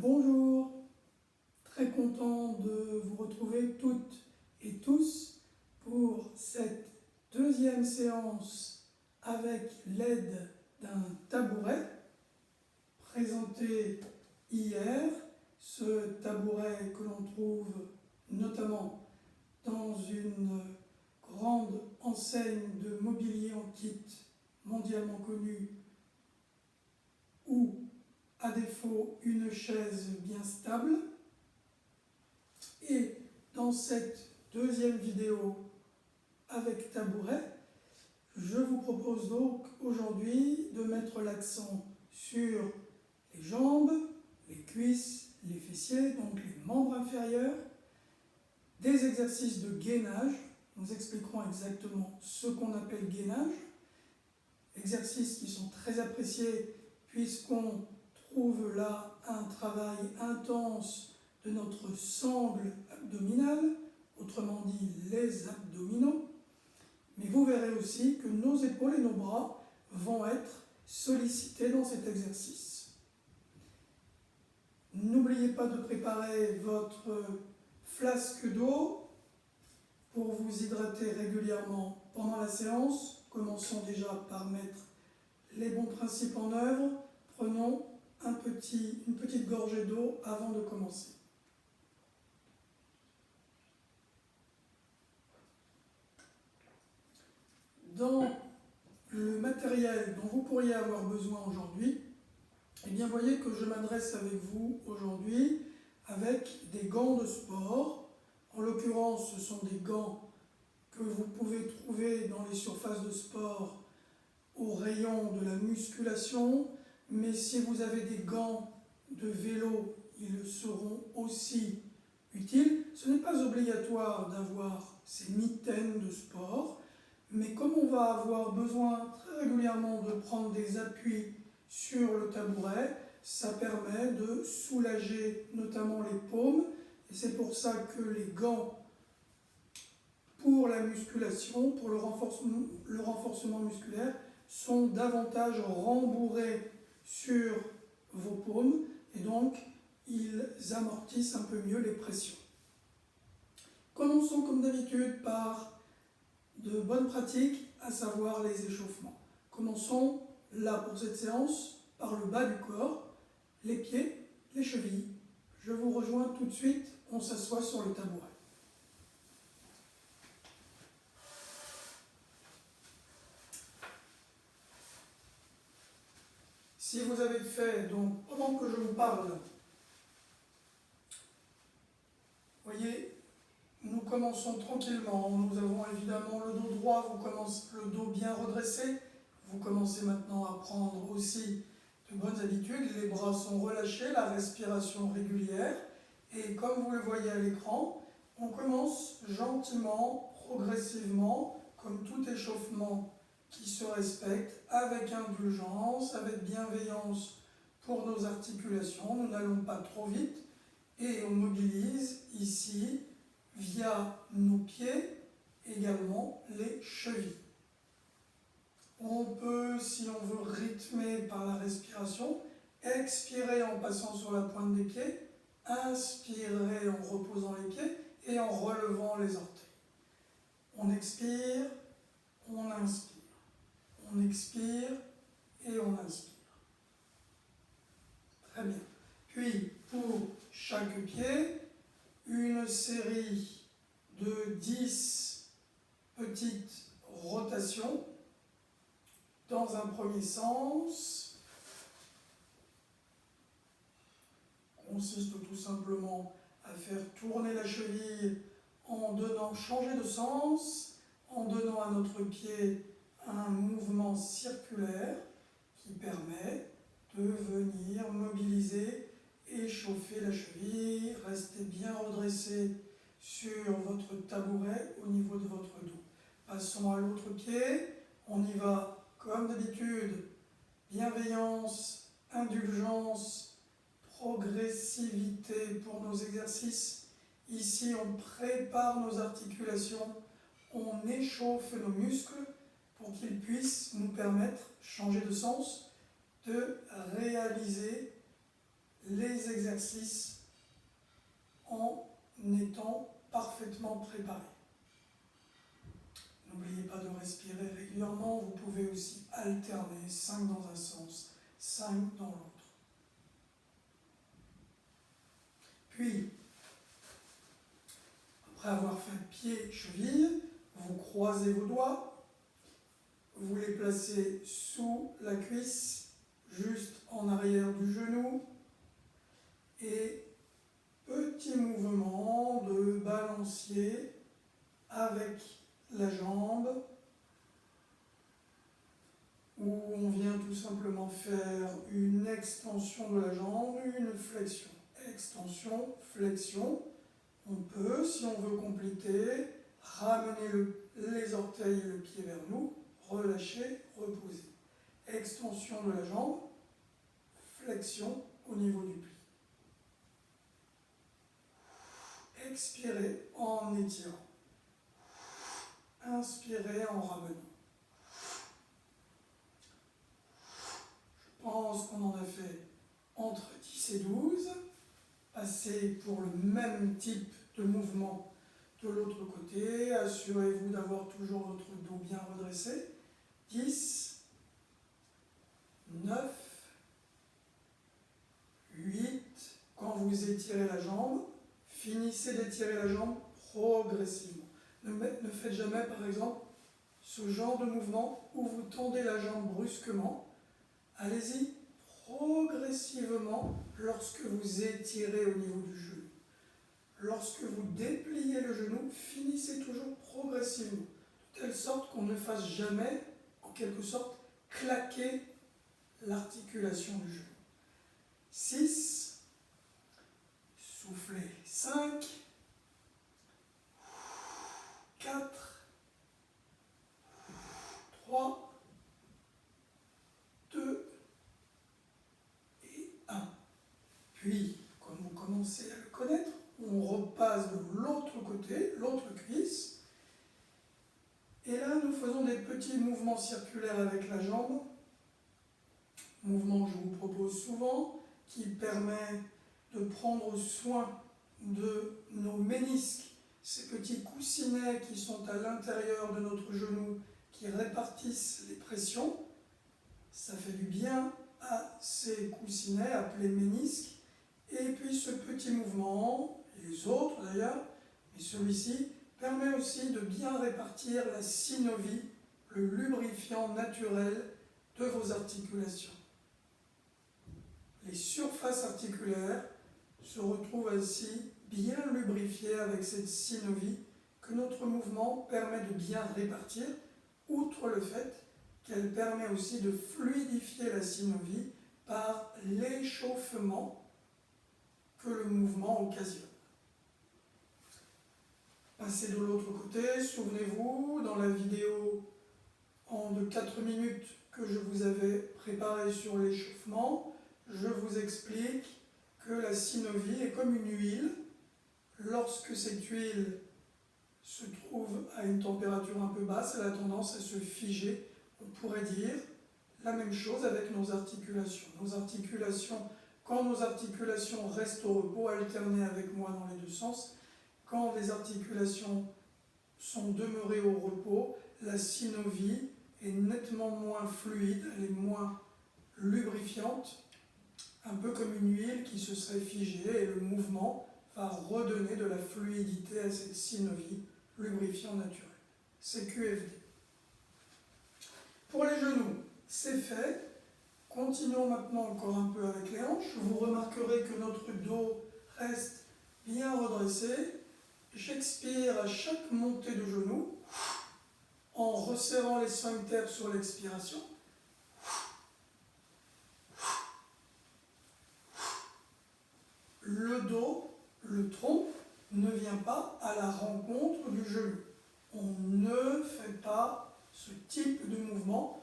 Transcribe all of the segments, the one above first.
Bonjour, très content de vous retrouver toutes et tous pour cette deuxième séance avec l'aide d'un tabouret présenté hier. Ce tabouret que l'on trouve notamment dans une grande enseigne de mobilier en kit mondialement connue, ou à défaut une chaise bien stable. Et dans cette deuxième vidéo avec tabouret, je vous propose donc aujourd'hui de mettre l'accent sur les jambes, les cuisses, les fessiers, donc les membres inférieurs, des exercices de gainage. Nous expliquerons exactement ce qu'on appelle gainage, exercices qui sont très appréciés puisqu'on trouve là un travail intense de notre sangle abdominale, autrement dit les abdominaux. Mais vous verrez aussi que nos épaules et nos bras vont être sollicités dans cet exercice. N'oubliez pas de préparer votre flasque d'eau pour vous hydrater régulièrement pendant la séance. Commençons déjà par mettre les bons principes en œuvre. Prenons une petite gorgée d'eau avant de commencer. Dans le matériel dont vous pourriez avoir besoin aujourd'hui, eh bien, voyez que je m'adresse avec vous aujourd'hui avec des gants de sport. En l'occurrence, ce sont des gants que vous pouvez trouver dans les surfaces de sport au rayon de la musculation, mais si vous avez des gants de vélo, ils seront aussi utiles. Ce n'est pas obligatoire d'avoir ces mitaines de sport, mais comme on va avoir besoin très régulièrement de prendre des appuis sur le tabouret, ça permet de soulager notamment les paumes, et c'est pour ça que les gants pour la musculation, pour le renforcement musculaire, sont davantage rembourrés sur vos paumes, et donc ils amortissent un peu mieux les pressions. Commençons comme d'habitude par de bonnes pratiques, à savoir les échauffements. Commençons là pour cette séance par le bas du corps, les pieds, les chevilles. Je vous rejoins tout de suite, on s'assoit sur le tabouret. Si vous avez fait, donc pendant que je vous parle, voyez, nous commençons tranquillement. Nous avons évidemment le dos droit, le dos bien redressé. Vous commencez maintenant à prendre aussi de bonnes habitudes. Les bras sont relâchés, la respiration régulière. Et comme vous le voyez à l'écran, on commence gentiment, progressivement, comme tout échauffement qui se respecte, avec indulgence, avec bienveillance pour nos articulations. Nous n'allons pas trop vite et on mobilise ici, via nos pieds, également les chevilles. On peut, si on veut rythmer par la respiration, expirer en passant sur la pointe des pieds, inspirer en reposant les pieds et en relevant les orteils. On expire, on inspire. On expire et on inspire. Très bien. Puis, pour chaque pied, une série de 10 petites rotations dans un premier sens. Consiste tout simplement à faire tourner la cheville en changer de sens, en donnant à notre pied un mouvement circulaire qui permet de venir mobiliser et chauffer la cheville. Restez bien redressé sur votre tabouret au niveau de votre dos. Passons à l'autre pied. On y va comme d'habitude. Bienveillance, indulgence, progressivité pour nos exercices. Ici, on prépare nos articulations, on échauffe nos muscles pour qu'ils puissent nous permettre, changer de sens, de réaliser les exercices exercice en étant parfaitement préparé. N'oubliez pas de respirer régulièrement, vous pouvez aussi alterner 5 dans un sens, 5 dans l'autre. Puis, après avoir fait pied, cheville, vous croisez vos doigts, vous les placez sous la cuisse, juste en arrière du genou, et petit mouvement de balancier avec la jambe, où on vient tout simplement faire une extension de la jambe, une flexion. Extension, flexion. On peut, si on veut compléter, ramener les orteils et le pied vers nous, relâcher, reposer. Extension de la jambe, flexion au niveau du pli. Expirez en étirant. Inspirez en ramenant. Je pense qu'on en a fait entre 10 et 12. Passez pour le même type de mouvement de l'autre côté. Assurez-vous d'avoir toujours votre dos bien redressé. 10, 9, 8. Quand vous étirez la jambe, finissez d'étirer la jambe progressivement. Ne faites jamais, par exemple, ce genre de mouvement où vous tendez la jambe brusquement. Allez-y progressivement lorsque vous étirez au niveau du genou. Lorsque vous dépliez le genou, finissez toujours progressivement, de telle sorte qu'on ne fasse jamais, en quelque sorte, claquer l'articulation du genou. 6, soufflez. 5, 4, 3, 2 et 1. Puis, comme vous commencez à le connaître, on repasse de l'autre côté, l'autre cuisse. Et là, nous faisons des petits mouvements circulaires avec la jambe. Mouvement que je vous propose souvent, qui permet de prendre soin de nos ménisques, ces petits coussinets qui sont à l'intérieur de notre genou, qui répartissent les pressions. Ça fait du bien à ces coussinets appelés ménisques. Et puis ce petit mouvement, et les autres d'ailleurs, mais celui-ci, permet aussi de bien répartir la synovie, le lubrifiant naturel de vos articulations. Les surfaces articulaires se retrouvent ainsi bien lubrifiées avec cette synovie que notre mouvement permet de bien répartir, outre le fait qu'elle permet aussi de fluidifier la synovie par l'échauffement que le mouvement occasionne. Passez de l'autre côté, souvenez-vous, dans la vidéo de 4 minutes que je vous avais préparée sur l'échauffement, je vous explique que la synovie est comme une huile. Lorsque cette huile se trouve à une température un peu basse, elle a tendance à se figer. On pourrait dire la même chose avec nos articulations. Quand nos articulations restent au repos, alternez avec moi dans les deux sens, quand les articulations sont demeurées au repos, la synovie est nettement moins fluide, elle est moins lubrifiante, un peu comme une huile qui se serait figée, et le mouvement va redonner de la fluidité à cette synovie, lubrifiant naturel. C'est QFD. Pour les genoux, c'est fait. Continuons maintenant encore un peu avec les hanches. Vous remarquerez que notre dos reste bien redressé. J'expire à chaque montée de genoux en resserrant les sphincters sur l'expiration. Le dos, le tronc, ne vient pas à la rencontre du genou. On ne fait pas ce type de mouvement.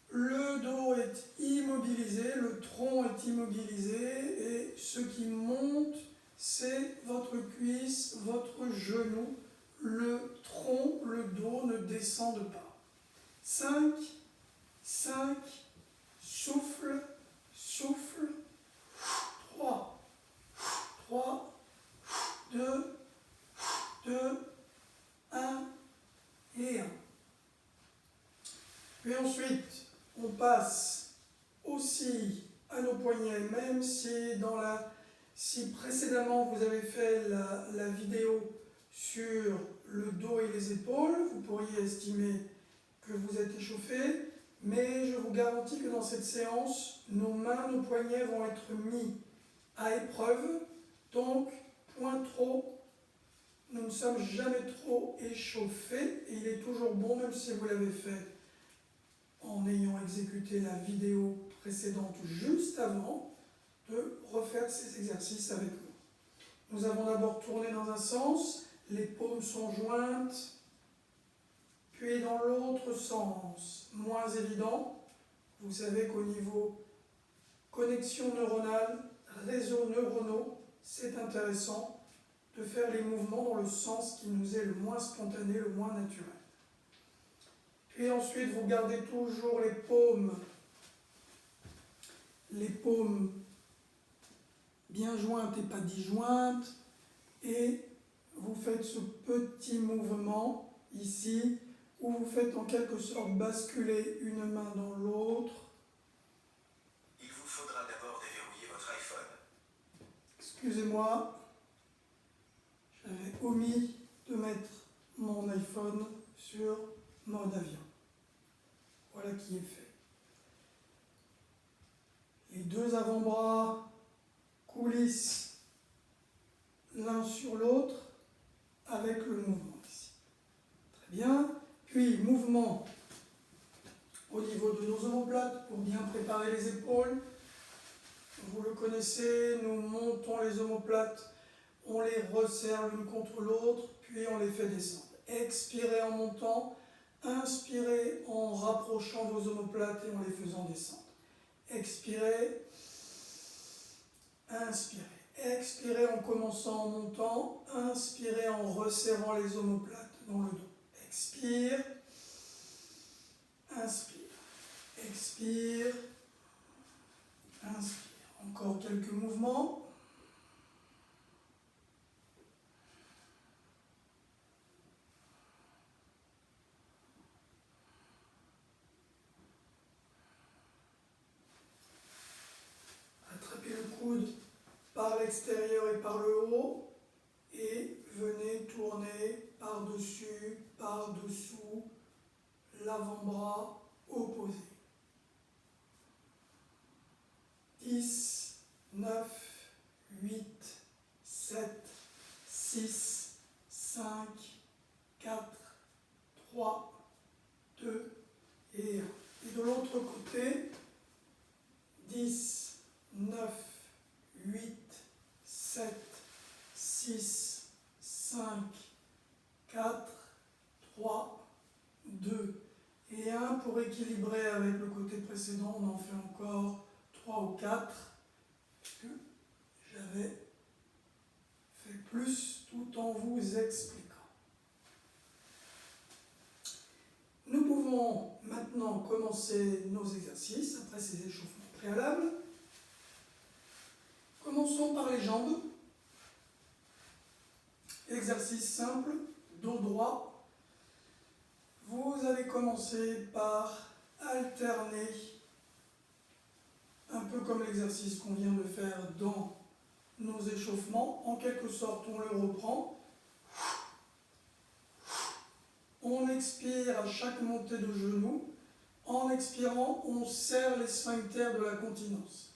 Le dos est immobilisé, le tronc est immobilisé et ce qui monte, c'est votre cuisse, votre genou. Le tronc, le dos ne descendent pas. 5, 5, souffle, souffle. 3, Puis ensuite, on passe aussi à nos poignets, même si précédemment vous avez fait la vidéo sur le dos et les épaules, vous pourriez estimer que vous êtes échauffé, mais je vous garantis que dans cette séance, nos mains, nos poignets vont être mis à épreuve, donc point trop, nous ne sommes jamais trop échauffés, et il est toujours bon, même si vous l'avez fait en ayant exécuté la vidéo précédente juste avant, de refaire ces exercices avec nous. Nous avons d'abord tourné dans un sens, les paumes sont jointes, puis dans l'autre sens, moins évident. Vous savez qu'au niveau connexion neuronale, réseaux neuronaux, c'est intéressant de faire les mouvements dans le sens qui nous est le moins spontané, le moins naturel. Puis ensuite, vous gardez toujours les paumes bien jointes et pas disjointes, et vous faites ce petit mouvement ici, où vous faites en quelque sorte basculer une main dans l'autre. Il vous faudra d'abord déverrouiller votre iPhone. Excusez-moi, j'avais omis de mettre mon iPhone sur mode avion. Voilà qui est fait. Les deux avant-bras coulissent l'un sur l'autre avec le mouvement ici. Très bien. Puis, mouvement au niveau de nos omoplates pour bien préparer les épaules. Vous le connaissez, nous montons les omoplates, on les resserre l'une contre l'autre, puis on les fait descendre. Expirez en montant, inspirez en rapprochant vos omoplates et en les faisant descendre. Expirez, inspirez. Expirez en commençant en montant, inspirez en resserrant les omoplates dans le dos. Expire, inspire, expire, inspire. Encore quelques mouvements. Attrapez le coude par l'extérieur et par le haut et venez tourner par-dessus, par-dessous l'avant-bras opposé. 10, 9, 8, 7, 6, 5, 4, 3, 2 et 1. Et de l'autre côté, 10, 9, 8, 7, 6, 5, 4, 3, 2 et 1. Pour équilibrer avec le côté précédent, on en fait encore 3 ou 4, puisque j'avais fait plus tout en vous expliquant. Nous pouvons maintenant commencer nos exercices après ces échauffements préalables. Commençons par les jambes. Exercice simple, dos droit. Vous allez commencer par alterner, un peu comme l'exercice qu'on vient de faire dans nos échauffements. En quelque sorte, on le reprend. On expire à chaque montée de genou. En expirant, on serre les sphincters de la continence.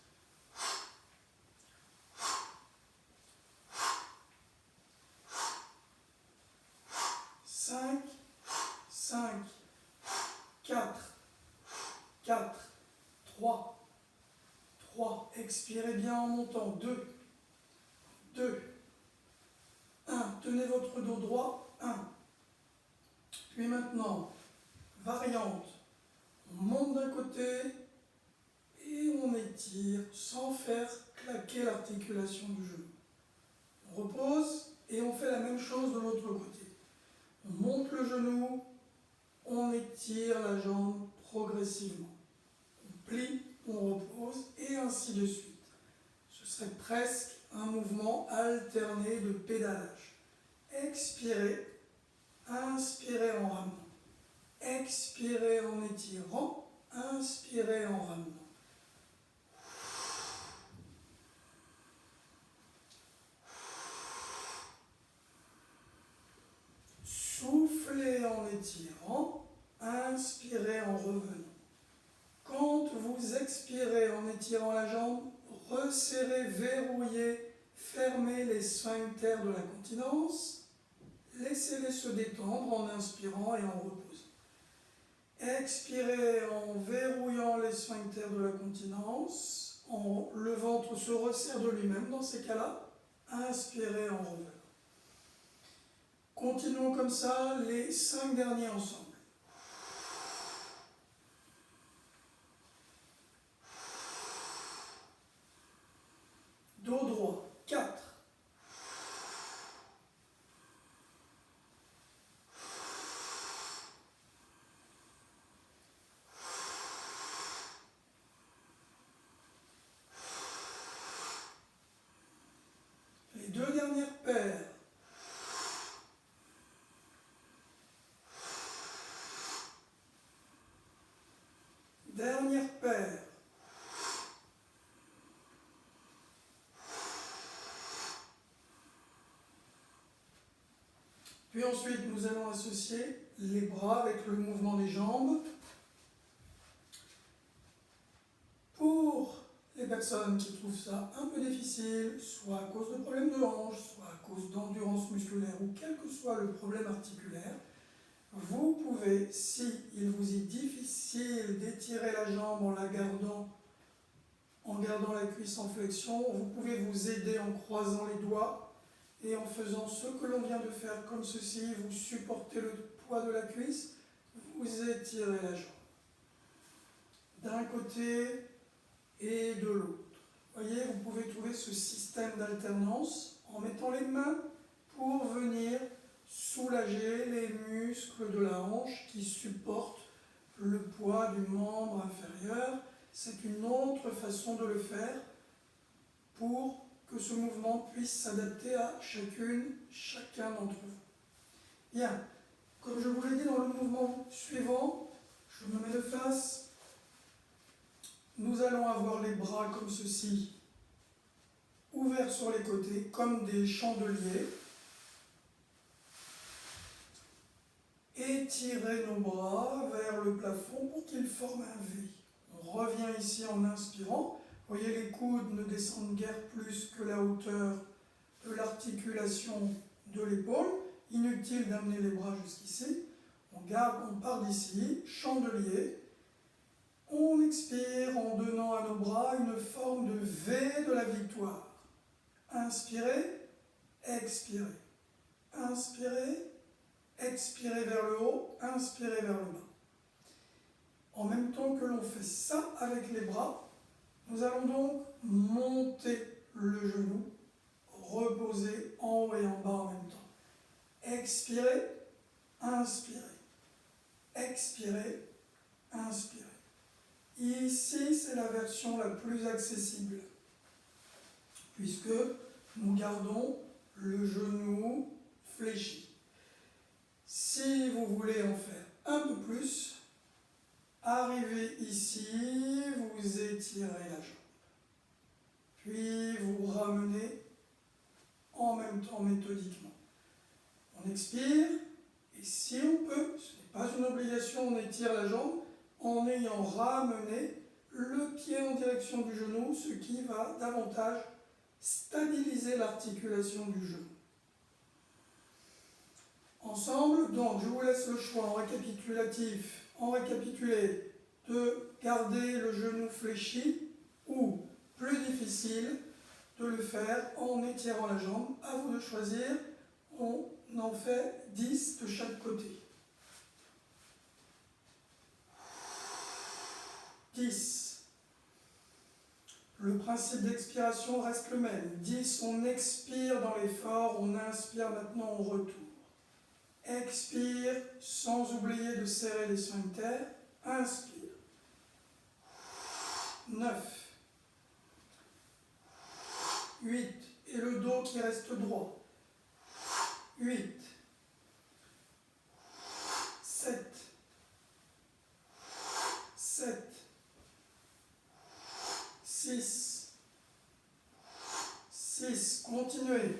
5, 5, 4, 4, 3, 3. Expirez bien en montant. 2, 2, 1. Tenez votre dos droit. 1. Puis maintenant, variante. On monte d'un côté et on étire sans faire claquer l'articulation du genou. On repose et on fait la même chose de l'autre côté. On monte le genou, on étire la jambe progressivement. On plie, on repose et ainsi de suite. Ce serait presque un mouvement alterné de pédalage. Expirez, inspirez en ramenant. Expirez en étirant, inspirez en ramenant. Soufflez en étirant, inspirez en revenant. Quand vous expirez en étirant la jambe, resserrez, verrouillez, fermez les sphincters de la continence. Laissez-les se détendre en inspirant et en reposant. Expirez en verrouillant les sphincters de la continence. Le ventre se resserre de lui-même dans ces cas-là. Inspirez en revenant. Continuons comme ça les 5 derniers ensemble. Dos droit, 4. Les 2 dernières paires. Dernière paire. Puis ensuite, nous allons associer les bras avec le mouvement des jambes. Pour les personnes qui trouvent ça un peu difficile, soit à cause de problèmes de hanche, soit à cause d'endurance musculaire ou quel que soit le problème articulaire, vous pouvez, si il vous est difficile d'étirer la jambe en gardant la cuisse en flexion, vous pouvez vous aider en croisant les doigts et en faisant ce que l'on vient de faire comme ceci, vous supportez le poids de la cuisse, vous étirez la jambe d'un côté et de l'autre. Voyez, vous pouvez trouver ce système d'alternance en mettant les mains pour venir soulager les muscles de la hanche qui supportent le poids du membre inférieur. C'est une autre façon de le faire pour que ce mouvement puisse s'adapter à chacun d'entre vous. Bien, comme je vous l'ai dit dans le mouvement suivant, je me mets de face. Nous allons avoir les bras comme ceci, ouverts sur les côtés, comme des chandeliers. Étirez nos bras vers le plafond pour qu'ils forment un V. On revient ici en inspirant. Voyez, les coudes ne descendent guère plus que la hauteur de l'articulation de l'épaule. Inutile d'amener les bras jusqu'ici. On part d'ici, chandelier. On expire en donnant à nos bras une forme de V de la victoire. Inspirez, expirez. Inspirez, expirez vers le haut, inspirez vers le bas. En même temps que l'on fait ça avec les bras, nous allons donc monter le genou, reposer en haut et en bas en même temps. Expirez, inspirez. Expirez, inspirez. Ici, c'est la version la plus accessible, puisque nous gardons le genou fléchi. Si vous voulez en faire un peu plus, arrivez ici, vous étirez la jambe. Puis vous ramenez en même temps méthodiquement. On expire, et si on peut, ce n'est pas une obligation, on étire la jambe en ayant ramené le pied en direction du genou, ce qui va davantage stabiliser l'articulation du genou. Ensemble, donc, je vous laisse le choix en récapitulé, de garder le genou fléchi ou, plus difficile, de le faire en étirant la jambe. À vous de choisir, on en fait 10 de chaque côté. 10. Le principe d'expiration reste le même. 10, on expire dans l'effort, on inspire, maintenant on retourne. Expire, sans oublier de serrer les sphincters. Inspire. 9. 8. Et le dos qui reste droit. 8. 7. 6, continuez.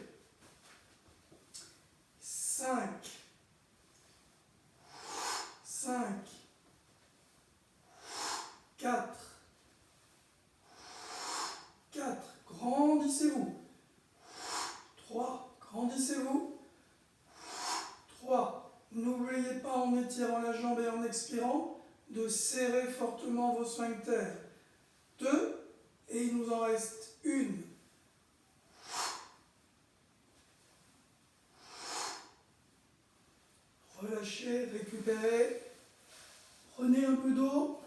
5, 5, 4, 4, grandissez-vous. 3, grandissez-vous. 3, n'oubliez pas en étirant la jambe et en expirant de serrer fortement vos sphincters. 2, et il nous en reste une. Relâchez, récupérez. Prenez un peu d'eau.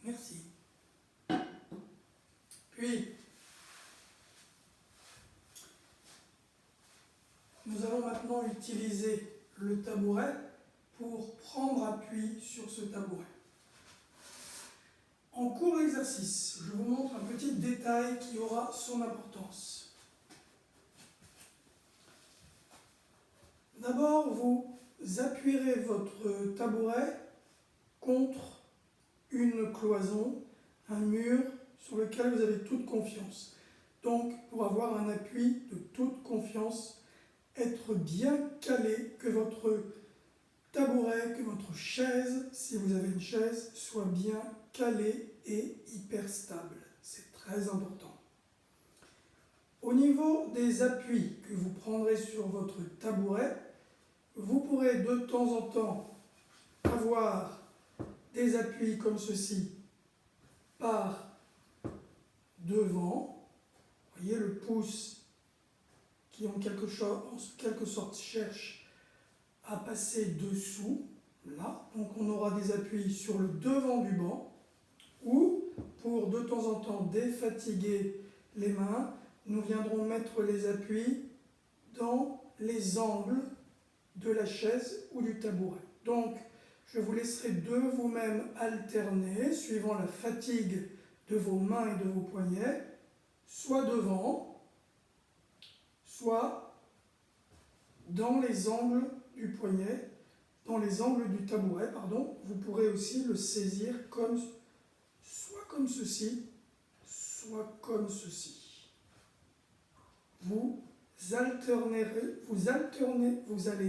Merci. Puis, nous allons maintenant utiliser le tabouret pour prendre appui sur ce tabouret. En cours d'exercice, je vous montre un petit détail qui aura son importance. D'abord, vous appuierez votre tabouret contre une cloison, un mur sur lequel vous avez toute confiance. Donc, pour avoir un appui de toute confiance, être bien calé, que votre tabouret, que votre chaise, si vous avez une chaise, soit bien calée et hyper stable. C'est très important. Au niveau des appuis que vous prendrez sur votre tabouret, vous pourrez de temps en temps avoir des appuis comme ceci par devant. Vous voyez le pouce qui en quelque sorte cherche à passer dessous, là. Donc on aura des appuis sur le devant du banc, ou pour de temps en temps défatiguer les mains, nous viendrons mettre les appuis dans les angles de la chaise ou du tabouret. Donc je vous laisserai de vous-même alterner, suivant la fatigue de vos mains et de vos poignets, soit devant, soit dans les angles du poignet, dans les angles du tabouret, pardon. Vous pourrez aussi le saisir soit comme ceci, soit comme ceci. Vous allez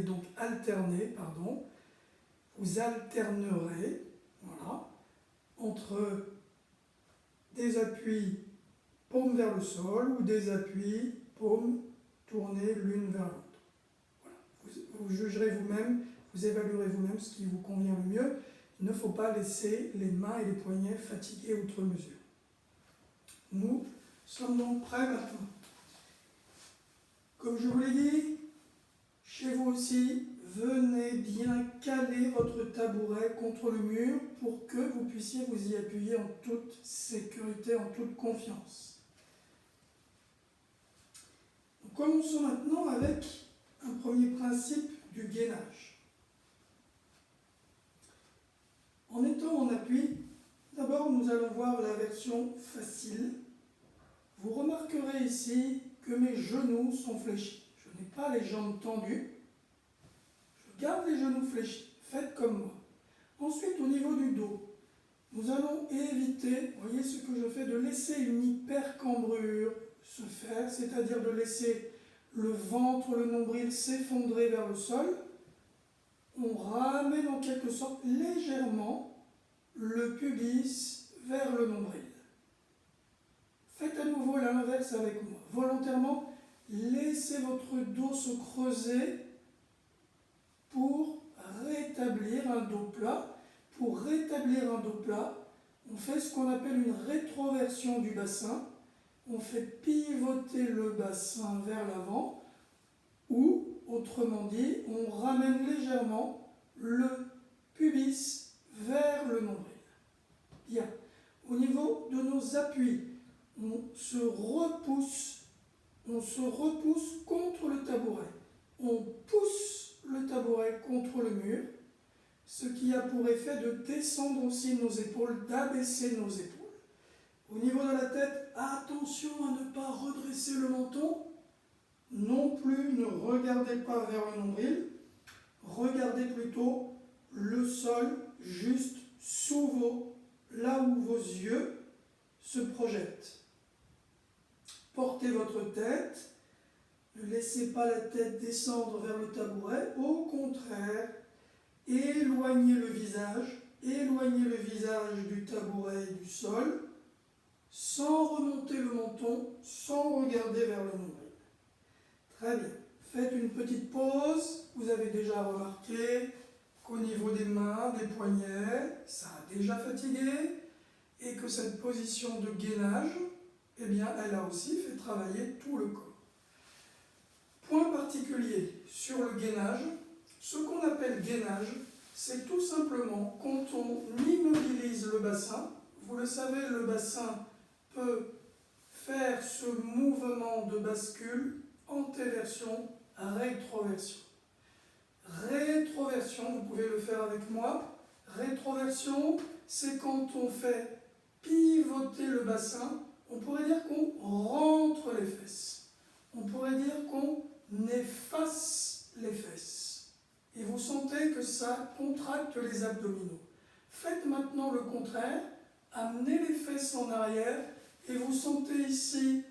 donc alterner, vous alternerez, voilà, entre des appuis paume vers le sol ou des appuis paume tournés l'une vers l'autre. Vous jugerez vous-même, vous évaluerez vous-même ce qui vous convient le mieux. Il ne faut pas laisser les mains et les poignets fatigués outre mesure. Nous sommes donc prêts maintenant. Comme je vous l'ai dit, chez vous aussi, venez bien caler votre tabouret contre le mur pour que vous puissiez vous y appuyer en toute sécurité, en toute confiance. Nous commençons maintenant avec un premier principe du gainage. En étant en appui, d'abord nous allons voir la version facile. Vous remarquerez ici que mes genoux sont fléchis. Je n'ai pas les jambes tendues. Je garde les genoux fléchis. Faites comme moi. Ensuite, au niveau du dos, nous allons éviter, voyez ce que je fais, de laisser une hypercambrure se faire, c'est-à-dire de laisser le ventre, le nombril s'effondrer vers le sol. On ramène en quelque sorte légèrement le pubis vers le nombril. Faites à nouveau l'inverse avec moi. Volontairement, laissez votre dos se creuser pour rétablir un dos plat. Pour rétablir un dos plat, on fait ce qu'on appelle une rétroversion du bassin. On fait pivoter le bassin vers l'avant, ou, autrement dit, on ramène légèrement le pubis vers le nombril. Bien. Au niveau de nos appuis, on se repousse contre le tabouret. On pousse le tabouret contre le mur, ce qui a pour effet de descendre aussi nos épaules, d'abaisser nos épaules. Au niveau de la tête, attention à ne pas redresser le menton. Non plus, ne regardez pas vers le nombril, regardez plutôt le sol juste sous vous, là où vos yeux se projettent. Portez votre tête, ne laissez pas la tête descendre vers le tabouret, au contraire, éloignez le visage du tabouret et du sol, sans remonter le menton, sans regarder vers le nombril. Très bien. Faites une petite pause. Vous avez déjà remarqué qu'au niveau des mains, des poignets, ça a déjà fatigué et que cette position de gainage, eh bien, elle a aussi fait travailler tout le corps. Point particulier sur le gainage. Ce qu'on appelle gainage, c'est tout simplement quand on immobilise le bassin. Vous le savez, le bassin peut faire ce mouvement de bascule, antéversion, rétroversion. Rétroversion, vous pouvez le faire avec moi. Rétroversion, c'est quand on fait pivoter le bassin. On pourrait dire qu'on rentre les fesses. On pourrait dire qu'on efface les fesses. Et vous sentez que ça contracte les abdominaux. Faites maintenant le contraire. Amenez les fesses en arrière et vous sentez ici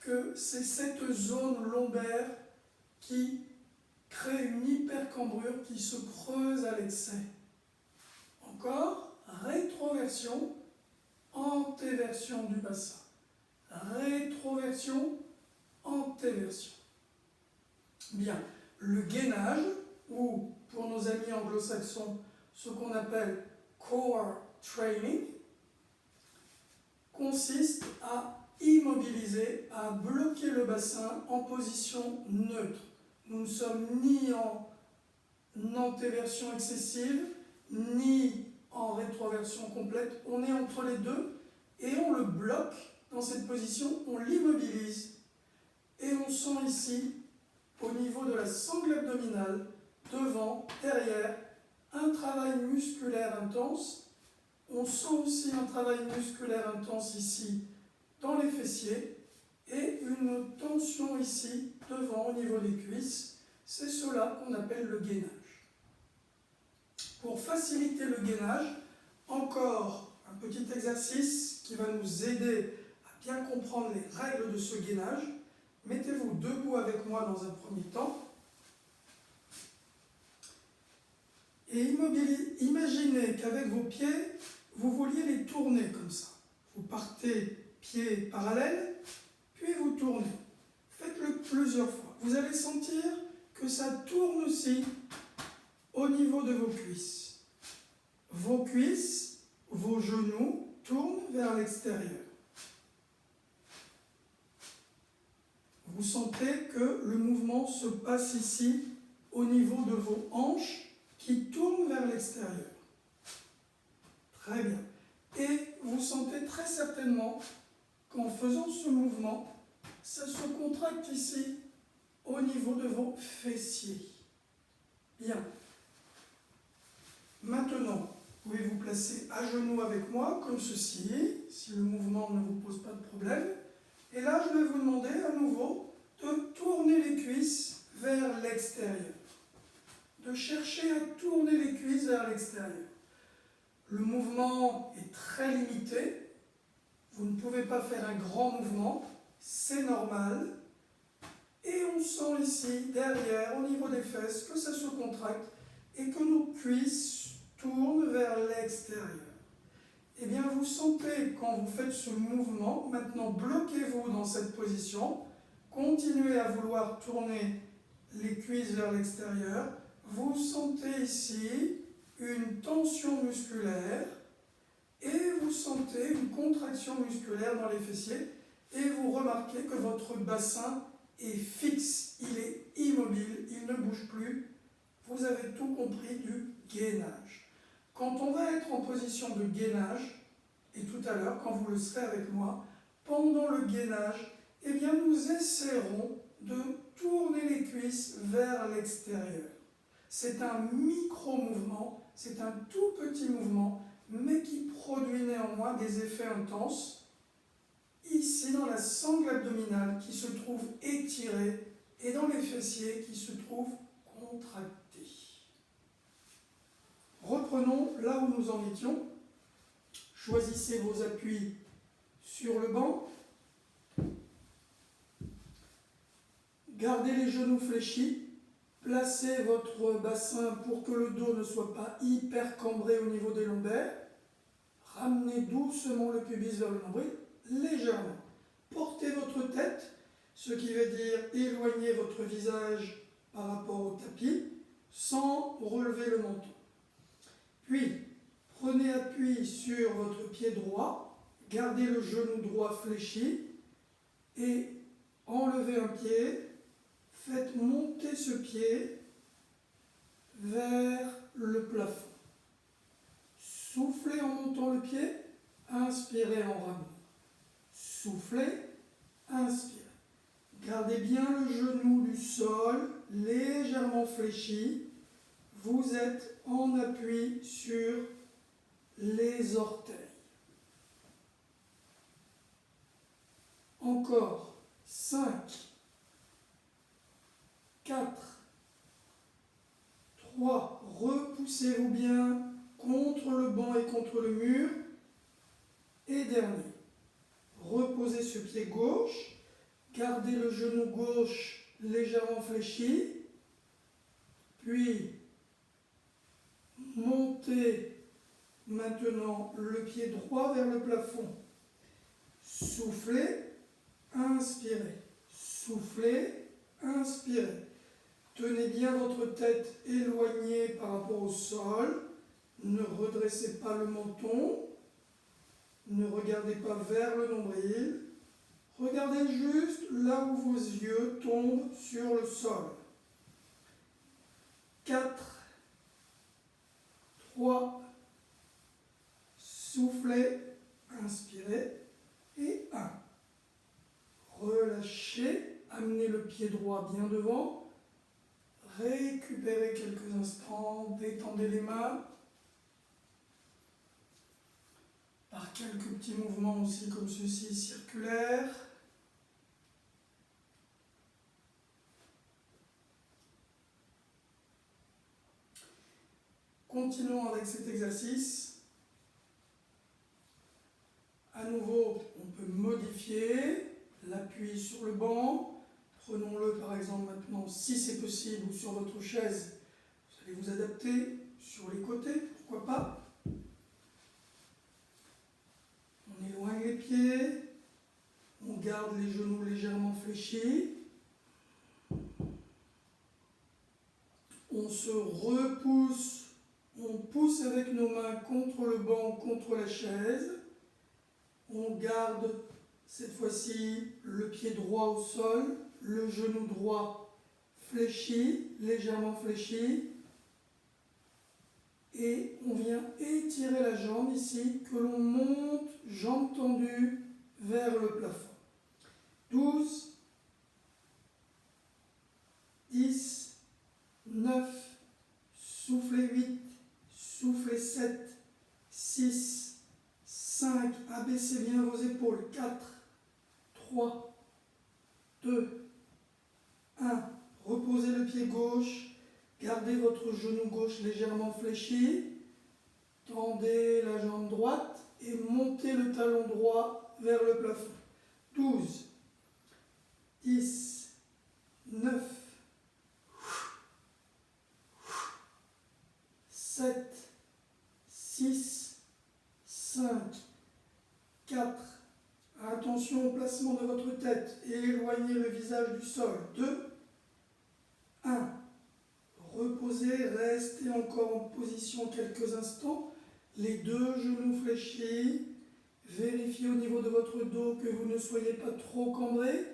que c'est cette zone lombaire qui crée une hypercambrure qui se creuse à l'excès. Encore, rétroversion, antéversion du bassin. Rétroversion, antéversion. Bien, le gainage, ou pour nos amis anglo-saxons, ce qu'on appelle core training, consiste à immobiliser, à bloquer le bassin en position neutre. Nous ne sommes ni en antéversion excessive, ni en rétroversion complète. On est entre les deux et on le bloque dans cette position, on l'immobilise. Et on sent ici, au niveau de la sangle abdominale, devant, derrière, un travail musculaire intense. On sent aussi un travail musculaire intense ici, dans les fessiers, et une tension ici, devant, au niveau des cuisses. C'est cela qu'on appelle le gainage. Pour faciliter le gainage, encore un petit exercice qui va nous aider à bien comprendre les règles de ce gainage. Mettez-vous debout avec moi dans un premier temps. Et imaginez qu'avec vos pieds, vous vouliez les tourner comme ça. Vous partez pieds parallèles, puis vous tournez. Faites-le plusieurs fois. Vous allez sentir que ça tourne aussi au niveau de vos cuisses. Vos cuisses, vos genoux tournent vers l'extérieur. Vous sentez que le mouvement se passe ici au niveau de vos hanches qui tournent vers l'extérieur. Très bien. Et vous sentez très certainement qu'en faisant ce mouvement, ça se contracte ici au niveau de vos fessiers. Bien. Maintenant, vous pouvez vous placer à genoux avec moi, comme ceci, si le mouvement ne vous pose pas de problème. Et là, je vais vous demander à nouveau de tourner les cuisses vers l'extérieur. De chercher à tourner les cuisses vers l'extérieur. Le mouvement est très limité. Vous ne pouvez pas faire un grand mouvement. C'est normal. Et on sent ici, derrière, au niveau des fesses, que ça se contracte et que nos cuisses tournent vers l'extérieur. Eh bien, vous sentez, quand vous faites ce mouvement, maintenant bloquez-vous dans cette position, continuez à vouloir tourner les cuisses vers l'extérieur, vous sentez ici une tension musculaire et vous sentez une contraction musculaire dans les fessiers et vous remarquez que votre bassin est fixe, il est immobile, il ne bouge plus. Vous avez tout compris du gainage. Quand on va être en position de gainage, et tout à l'heure, quand vous le serez avec moi, pendant le gainage, eh bien nous essaierons de tourner les cuisses vers l'extérieur. C'est un micro-mouvement, c'est un tout petit mouvement, mais qui produit néanmoins des effets intenses, ici dans la sangle abdominale qui se trouve étirée et dans les fessiers qui se trouvent contractés. Reprenons là où nous en étions. Choisissez vos appuis sur le banc. Gardez les genoux fléchis. Placez votre bassin pour que le dos ne soit pas hyper cambré au niveau des lombaires. Ramenez doucement le pubis vers le nombril, légèrement. Portez votre tête, ce qui veut dire éloigner votre visage par rapport au tapis, sans relever le menton. Puis, prenez appui sur votre pied droit, gardez le genou droit fléchi et enlevez un pied. Faites monter ce pied vers le plafond. Soufflez en montant le pied, inspirez en ramenant. Soufflez, inspirez. Gardez bien le genou du sol, légèrement fléchi. Vous êtes en appui sur les orteils. Encore 5, 4, 3, repoussez-vous bien contre le banc et contre le mur. Et dernier, reposez ce pied gauche, gardez le genou gauche légèrement fléchi, puis montez maintenant le pied droit vers le plafond. Soufflez, inspirez, soufflez, inspirez. Tenez bien votre tête éloignée par rapport au sol. Ne redressez pas le menton. Ne regardez pas vers le nombril. Regardez juste là où vos yeux tombent sur le sol. 4, 3, soufflez, inspirez, et 1. Relâchez, amenez le pied droit bien devant. Récupérez quelques instants, détendez les mains. Par quelques petits mouvements aussi comme ceci, circulaires. Continuons avec cet exercice. À nouveau, on peut modifier l'appui sur le banc. Prenons-le par exemple maintenant, si c'est possible, ou sur votre chaise. Vous allez vous adapter sur les côtés, pourquoi pas. On éloigne les pieds. On garde les genoux légèrement fléchis. On se repousse. On pousse avec nos mains contre le banc, contre la chaise. On garde cette fois-ci le pied droit au sol, le genou droit fléchi, légèrement fléchi. Et on vient étirer la jambe ici, que l'on monte, jambe tendue, vers le plafond. 12, 10, 9, soufflez 8, soufflez 7, 6, 5, abaissez bien vos épaules, 4, 3, 2, 1, reposez le pied gauche, gardez votre genou gauche légèrement fléchi, tendez la jambe droite et montez le talon droit vers le plafond. 12, 10, 9, 7, 6, 5, 4, attention au placement de votre tête et éloignez le visage du sol. 2, 1, reposez, restez encore en position quelques instants, les deux genoux fléchis, vérifiez au niveau de votre dos que vous ne soyez pas trop cambré,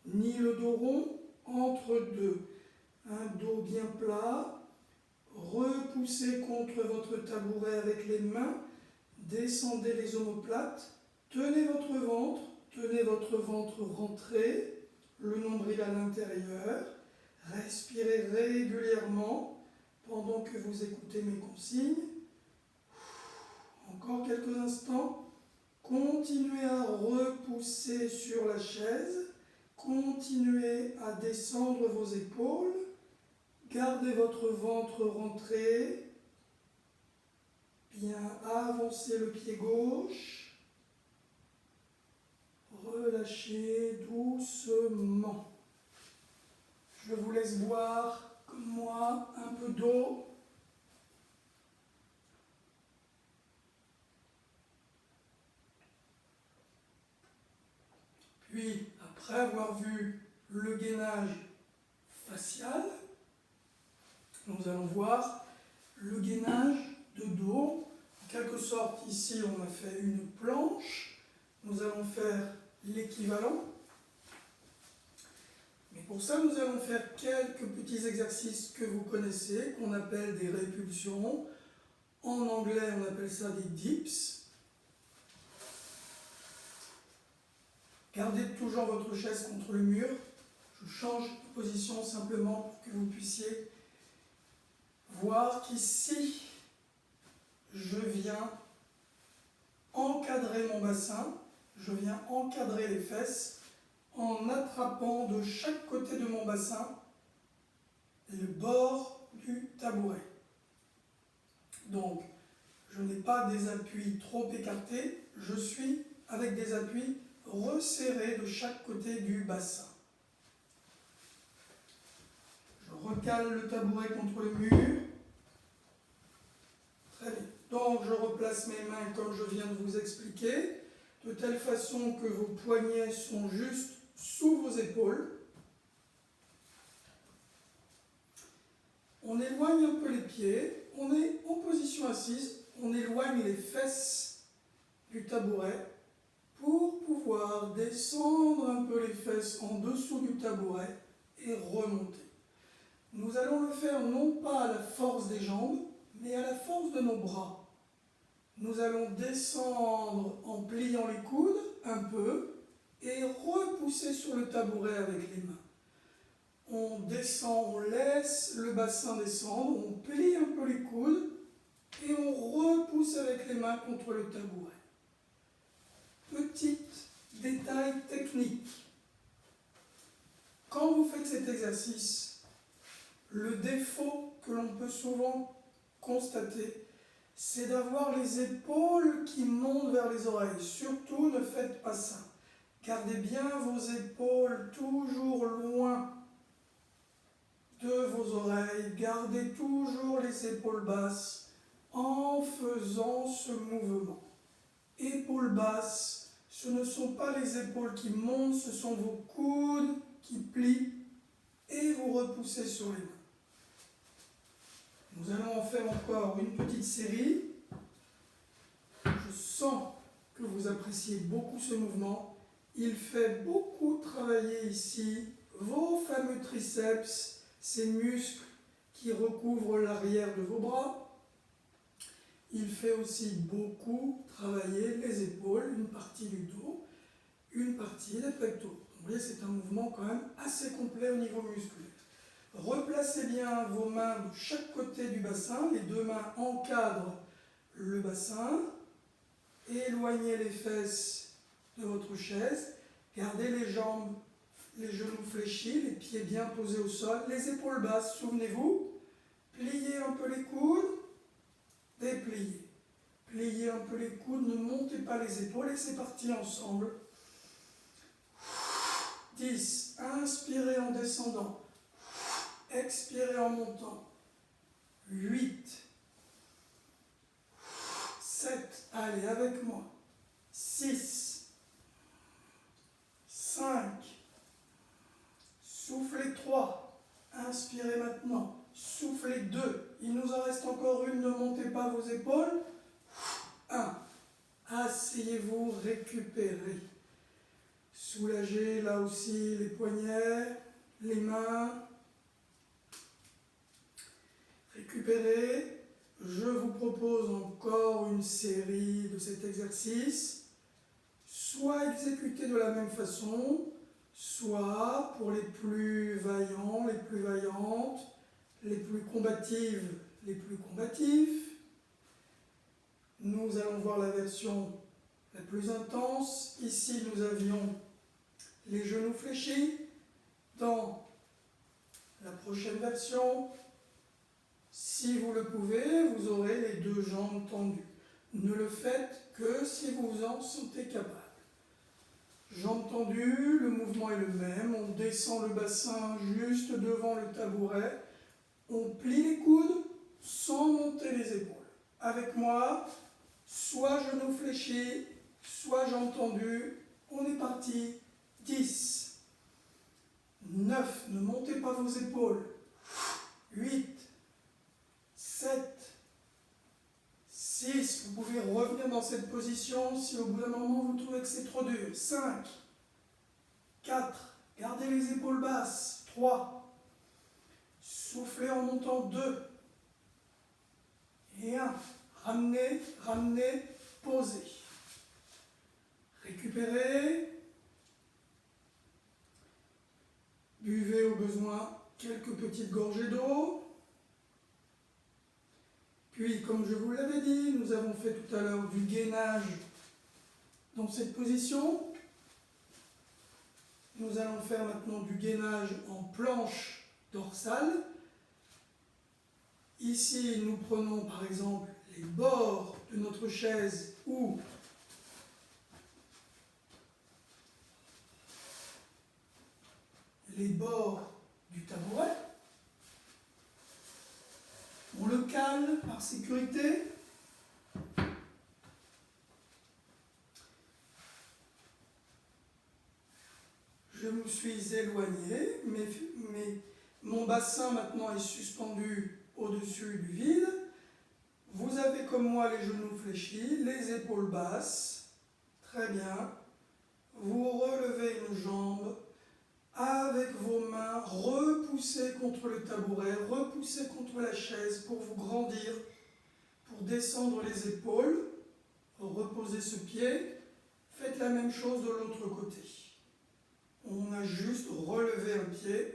ni le dos rond, entre deux, un dos bien plat. Repoussez contre votre tabouret avec les mains, descendez les omoplates, tenez votre ventre rentré, le nombril à l'intérieur, respirez régulièrement pendant que vous écoutez mes consignes. Encore quelques instants, continuez à repousser sur la chaise, Continuez à descendre vos épaules. Gardez votre ventre rentré. Bien avancez le pied gauche. Relâchez doucement. Je vous laisse boire, comme moi, un peu d'eau. Puis, après avoir vu le gainage facial, nous allons voir le gainage de dos. En quelque sorte, ici, on a fait une planche. Nous allons faire l'équivalent. Mais pour ça, nous allons faire quelques petits exercices que vous connaissez, qu'on appelle des répulsions. En anglais, on appelle ça des dips. Gardez toujours votre chaise contre le mur. Je change de position simplement pour que vous puissiez voir qu'ici, je viens encadrer mon bassin, je viens encadrer les fesses en attrapant de chaque côté de mon bassin le bord du tabouret. Donc, je n'ai pas des appuis trop écartés, je suis avec des appuis resserrés de chaque côté du bassin. Je recale le tabouret contre le mur. Très bien. Donc, je replace mes mains comme je viens de vous expliquer, de telle façon que vos poignets sont juste sous vos épaules. On éloigne un peu les pieds, on est en position assise, on éloigne les fesses du tabouret pour pouvoir descendre un peu les fesses en dessous du tabouret et remonter. Nous allons le faire non pas à la force des jambes, mais à la force de nos bras. Nous allons descendre en pliant les coudes un peu et repousser sur le tabouret avec les mains. On descend, on laisse le bassin descendre, on plie un peu les coudes et on repousse avec les mains contre le tabouret. Petit détail technique. Quand vous faites cet exercice, le défaut que l'on peut souvent constater, c'est d'avoir les épaules qui montent vers les oreilles. Surtout, ne faites pas ça. Gardez bien vos épaules toujours loin de vos oreilles. Gardez toujours les épaules basses en faisant ce mouvement. Épaules basses, ce ne sont pas les épaules qui montent, ce sont vos coudes qui plient et vous repoussez sur les mains. Nous allons en faire encore une petite série. Je sens que vous appréciez beaucoup ce mouvement. Il fait beaucoup travailler ici vos fameux triceps, ces muscles qui recouvrent l'arrière de vos bras. Il fait aussi beaucoup travailler les épaules, une partie du dos, une partie des pectoraux. Vous voyez, c'est un mouvement quand même assez complet au niveau musculaire. Replacez bien vos mains de chaque côté du bassin, les deux mains encadrent le bassin, éloignez les fesses de votre chaise, gardez les jambes, les genoux fléchis, les pieds bien posés au sol, les épaules basses, souvenez-vous, pliez un peu les coudes, dépliez, pliez un peu les coudes, ne montez pas les épaules et c'est parti ensemble. 10, inspirez en descendant. Expirez en montant. 8, 7, allez avec moi. 6, 5, soufflez 3, inspirez maintenant. Soufflez 2, il nous en reste encore une, ne montez pas vos épaules. 1, asseyez-vous, récupérez. Soulagez là aussi les poignets, les mains. Récupérez. Je vous propose encore une série de cet exercice, soit exécuté de la même façon, soit pour les plus vaillants, les plus vaillantes, les plus combatives, les plus combatifs. Nous allons voir la version la plus intense. Ici, nous avions les genoux fléchis. Dans la prochaine version, si vous le pouvez, vous aurez les deux jambes tendues. Ne le faites que si vous vous en sentez capable. Jambes tendues, le mouvement est le même. On descend le bassin juste devant le tabouret. On plie les coudes sans monter les épaules. Avec moi, soit genoux fléchis, soit jambes tendues. On est parti. 10, 9, ne montez pas vos épaules. 8, 7, 6, vous pouvez revenir dans cette position si au bout d'un moment vous trouvez que c'est trop dur. 5, 4, gardez les épaules basses. 3, soufflez en montant. 2, et 1, ramenez, ramenez, posez. Récupérez. Buvez au besoin quelques petites gorgées d'eau. Puis, comme je vous l'avais dit, nous avons fait tout à l'heure du gainage dans cette position. Nous allons faire maintenant du gainage en planche dorsale. Ici, nous prenons par exemple les bords de notre chaise ou les bords du tabouret. On le cale par sécurité. Je me suis éloigné, mais mon bassin maintenant est suspendu au-dessus du vide. Vous avez comme moi les genoux fléchis, les épaules basses. Très bien. Vous relevez une jambe. Avec vos mains, repoussez contre le tabouret, repoussez contre la chaise pour vous grandir, pour descendre les épaules, reposez ce pied, faites la même chose de l'autre côté. On a juste relevé un pied,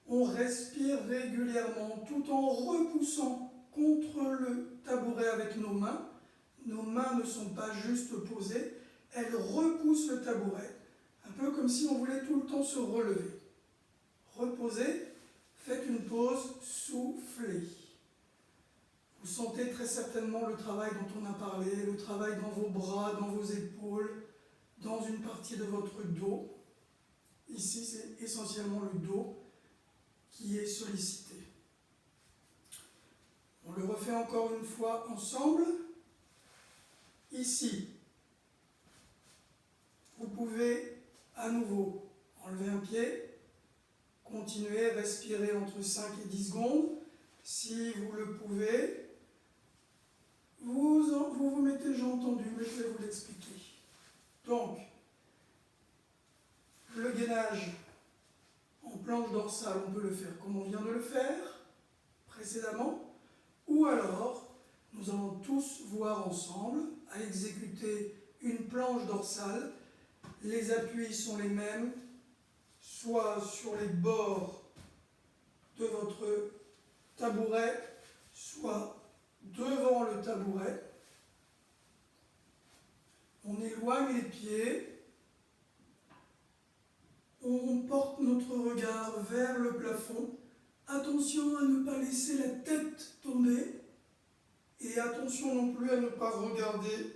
on respire régulièrement tout en repoussant contre le tabouret avec nos mains. Nos mains ne sont pas juste posées, elles repoussent le tabouret. Un peu comme si on voulait tout le temps se relever. Reposez, faites une pause, soufflez. Vous sentez très certainement le travail dont on a parlé, le travail dans vos bras, dans vos épaules, dans une partie de votre dos. Ici, c'est essentiellement le dos qui est sollicité. On le refait encore une fois ensemble. Ici, vous pouvez à nouveau, enlevez un pied, continuez, respirez entre 5 et 10 secondes. Si vous le pouvez, vous mettez jambes tendues, mais je vais vous l'expliquer. Donc, le gainage en planche dorsale, on peut le faire comme on vient de le faire précédemment, ou alors, nous allons tous voir ensemble à exécuter une planche dorsale. Les appuis sont les mêmes, soit sur les bords de votre tabouret, soit devant le tabouret. On éloigne les pieds, on porte notre regard vers le plafond. Attention à ne pas laisser la tête tomber et attention non plus à ne pas regarder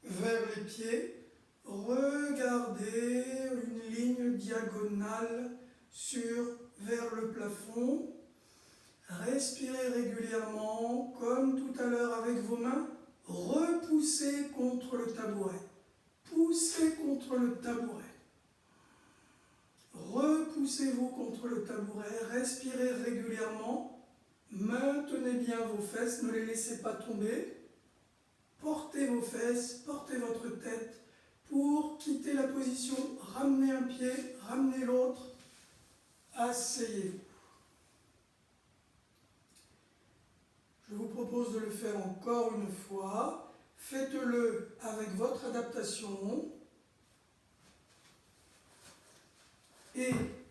vers les pieds. Regardez une ligne diagonale vers le plafond. Respirez régulièrement, comme tout à l'heure avec vos mains. Repoussez contre le tabouret. Poussez contre le tabouret. Repoussez-vous contre le tabouret. Respirez régulièrement. Maintenez bien vos fesses, ne les laissez pas tomber. Portez vos fesses, portez votre tête. Pour quitter la position, ramenez un pied, ramenez l'autre, asseyez-vous. Je vous propose de le faire encore une fois. Faites-le avec votre adaptation. Et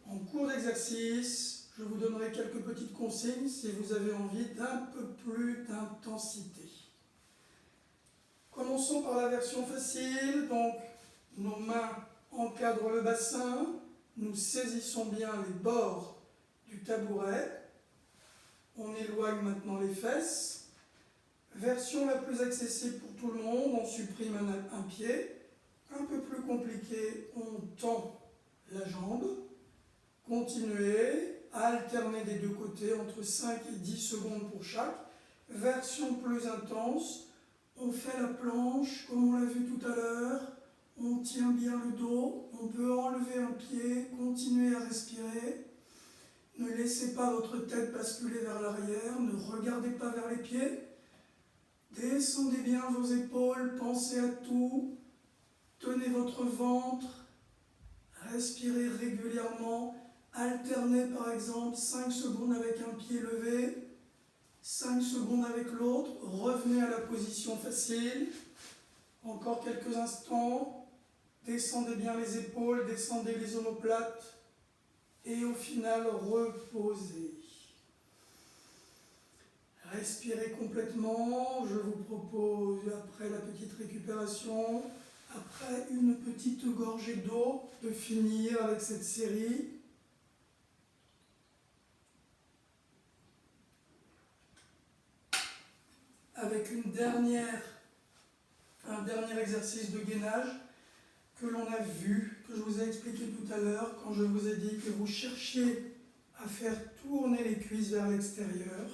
en cours d'exercice, je vous donnerai quelques petites consignes si vous avez envie d'un peu plus d'intensité. Commençons par la version facile. Donc, nos mains encadre le bassin. Nous saisissons bien les bords du tabouret. On éloigne maintenant les fesses. Version la plus accessible pour tout le monde, on supprime un pied. Un peu plus compliqué, on tend la jambe. Continuez à alterner des deux côtés entre 5 et 10 secondes pour chaque. Version plus intense, on fait la planche comme on l'a vu tout à l'heure. On tient bien le dos, on peut enlever un pied, continuer à respirer. Ne laissez pas votre tête basculer vers l'arrière, ne regardez pas vers les pieds. Descendez bien vos épaules, pensez à tout. Tenez votre ventre, respirez régulièrement. Alternez par exemple 5 secondes avec un pied levé, 5 secondes avec l'autre. Revenez à la position facile. Encore quelques instants. Descendez bien les épaules, descendez les omoplates. Et au final, reposez. Respirez complètement. Je vous propose, après la petite récupération, après une petite gorgée d'eau, de finir avec cette série. Avec un dernier exercice de gainage que l'on a vu, que je vous ai expliqué tout à l'heure, quand je vous ai dit que vous cherchiez à faire tourner les cuisses vers l'extérieur.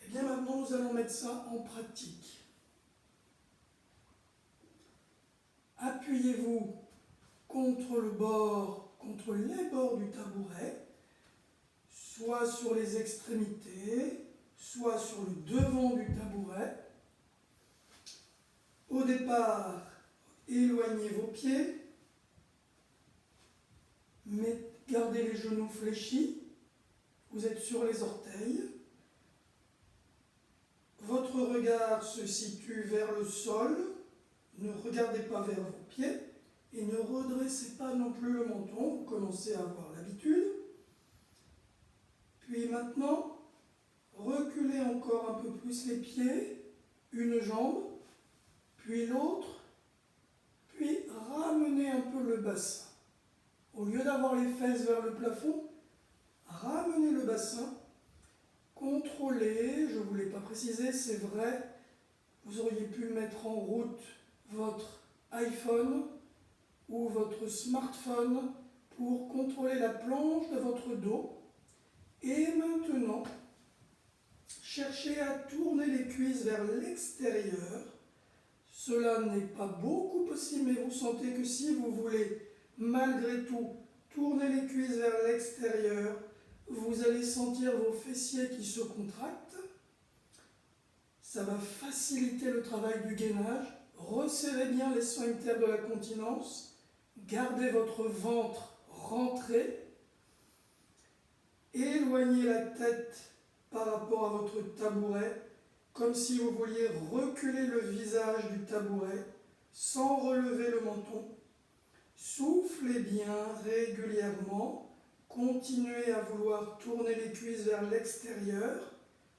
Et bien maintenant, nous allons mettre ça en pratique. Appuyez-vous contre les bords du tabouret, soit sur les extrémités, soit sur le devant du tabouret. Au départ, éloignez vos pieds, mais gardez les genoux fléchis, vous êtes sur les orteils. Votre regard se situe vers le sol, ne regardez pas vers vos pieds et ne redressez pas non plus le menton, vous commencez à avoir l'habitude. Puis maintenant, reculez encore un peu plus les pieds, une jambe, puis l'autre, puis ramenez un peu le bassin. Au lieu d'avoir les fesses vers le plafond, ramenez le bassin, contrôlez, je ne vous l'ai pas précisé, c'est vrai, vous auriez pu mettre en route votre iPhone ou votre smartphone pour contrôler la planche de votre dos. Et maintenant, cherchez à tourner les cuisses vers l'extérieur. Cela n'est pas beaucoup possible, mais vous sentez que si vous voulez, malgré tout, tourner les cuisses vers l'extérieur, vous allez sentir vos fessiers qui se contractent. Ça va faciliter le travail du gainage. Resserrez bien les sphincters de la continence. Gardez votre ventre rentré. Éloignez la tête par rapport à votre tabouret, comme si vous vouliez reculer le visage du tabouret sans relever le menton. Soufflez bien régulièrement. Continuez à vouloir tourner les cuisses vers l'extérieur.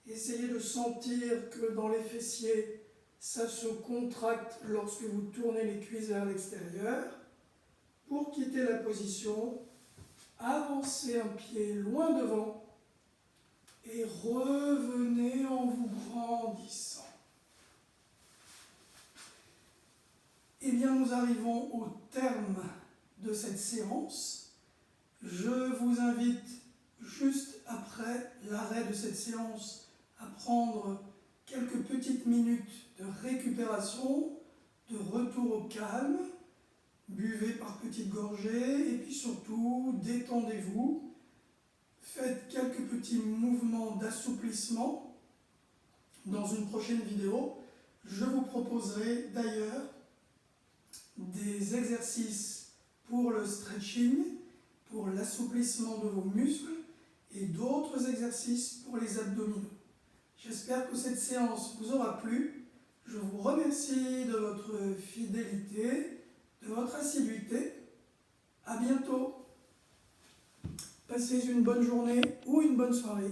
Essayez de sentir que dans les fessiers, ça se contracte lorsque vous tournez les cuisses vers l'extérieur. Pour quitter la position, avancez un pied loin devant et revenez en vous grandissant. Eh bien, nous arrivons au terme de cette séance. Je vous invite, juste après l'arrêt de cette séance, à prendre quelques petites minutes de récupération, de retour au calme. Buvez par petites gorgées et puis surtout, détendez-vous. Faites quelques petits mouvements d'assouplissement. Dans une prochaine vidéo, je vous proposerai d'ailleurs des exercices pour le stretching, pour l'assouplissement de vos muscles et d'autres exercices pour les abdominaux. J'espère que cette séance vous aura plu. Je vous remercie de votre fidélité, de votre assiduité. À bientôt. Passez une bonne journée ou une bonne soirée.